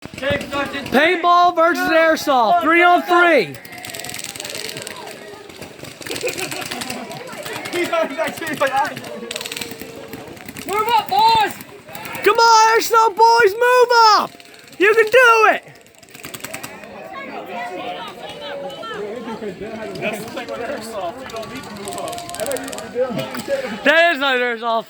Paintball versus airsoft, 3-on-3. Move up, boys! Come on, airsoft boys, move up! You can do it! That's the thing with airsoft. You don't need to move up. That is not airsoft.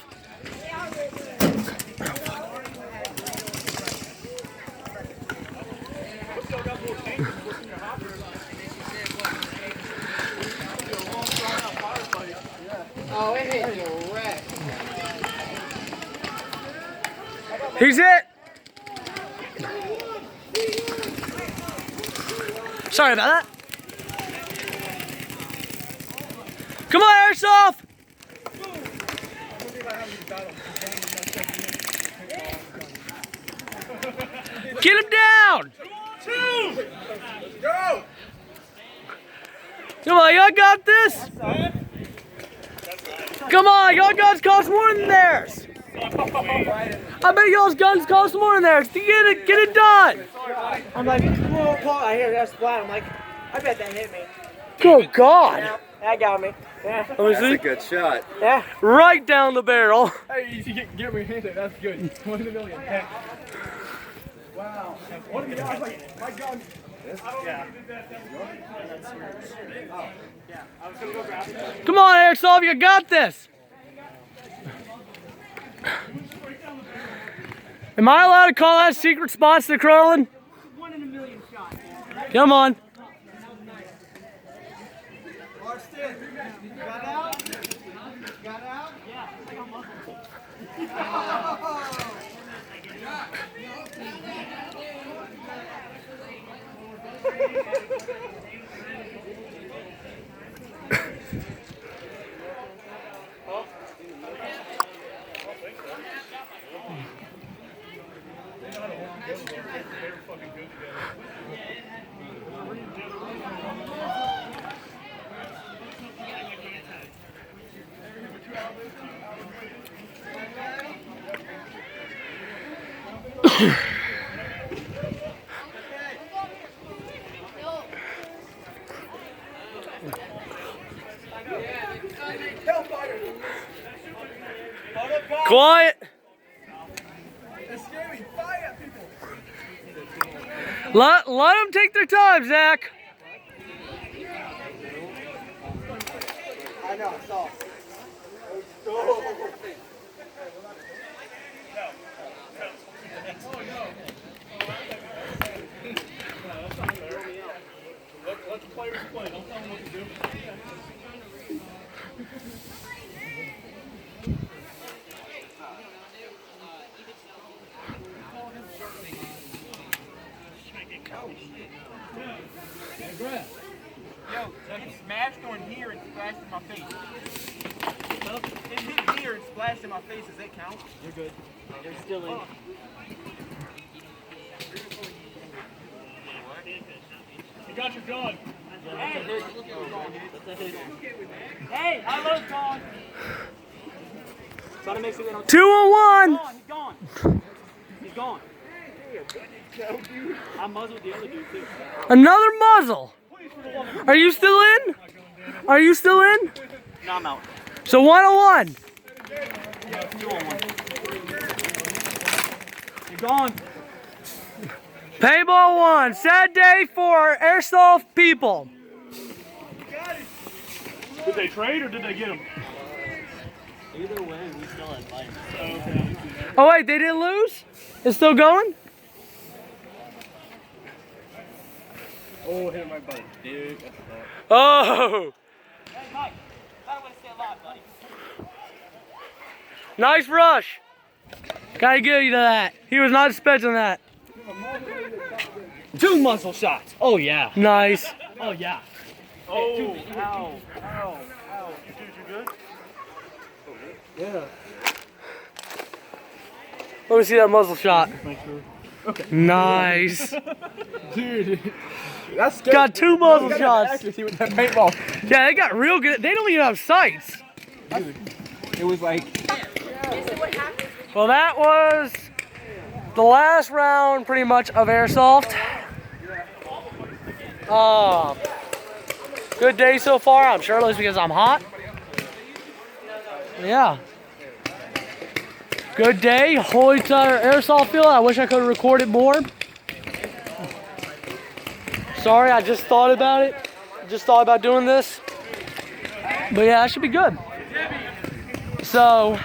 Oh, it hit you wreck. He's hit. Sorry about that. Come on, airsoft. Get him down. 2! Go! Come on, y'all got this. Come on, y'all guns cost more than theirs. I bet y'all's guns cost more than theirs. Get it done. I'm like, whoa, I hear that splat. I'm like, I bet that hit me. Good God. Yeah, that got me. Yeah. Let me see. That's a good shot. Yeah. Right down the barrel. Hey, you get me hit it. That's good. 1 in a million. Yeah. Wow. 1 in a million. Like, my gun. Yeah. Come on, airsoft, you got this. Am I allowed to call that secret spots to crawling? 1 in a million shot. Come on. Got out? Got out? Yeah, I got muscle. Quiet. Let them take their time, Zach. I know, I saw. Let the players play. Don't tell them what to do. Yo, it smashed on here and splashed in my face. It hit here and splashed in my face. Does that count? You're good. You're still in. You got your gun. Hey, I love John. Try to make sure they don't. 2-on-1. He's gone. He's gone. I muzzled the other dude too. Another muzzle. Are you still in? Are you still in? No, I'm out. So 1-on-1. 2-on-1. You're gone. Paintball 1. Sad day for airsoft people. Did they trade or did they get him? Either way, we still had life. Okay. Oh wait, they didn't lose? It's still going? Oh, hit my butt. Dude. Oh. Hey, Mike. I want to stay alive, buddy. Nice rush. Gotta give you that. He was not expecting that. 2 muzzle shots. Oh, yeah. Nice. Oh, yeah. Oh. Dude, ow. Ow. Ow. Dude, you good? Yeah. Let me see that muzzle shot. Make sure. Nice. Dude. That's scary. Got 2 muzzle shots. Accuracy with that paintball. Yeah, they got real good. They don't even have sights. It was like. Well, that was the last round pretty much of airsoft. Good day so far. I'm shirtless because I'm hot. Yeah. Good day. Whole entire airsoft field. I wish I could have recorded more. Sorry, I just thought about it. Just thought about doing this. But yeah, that should be good. So,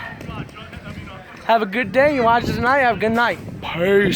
have a good day. You watch this tonight. Have a good night. Peace.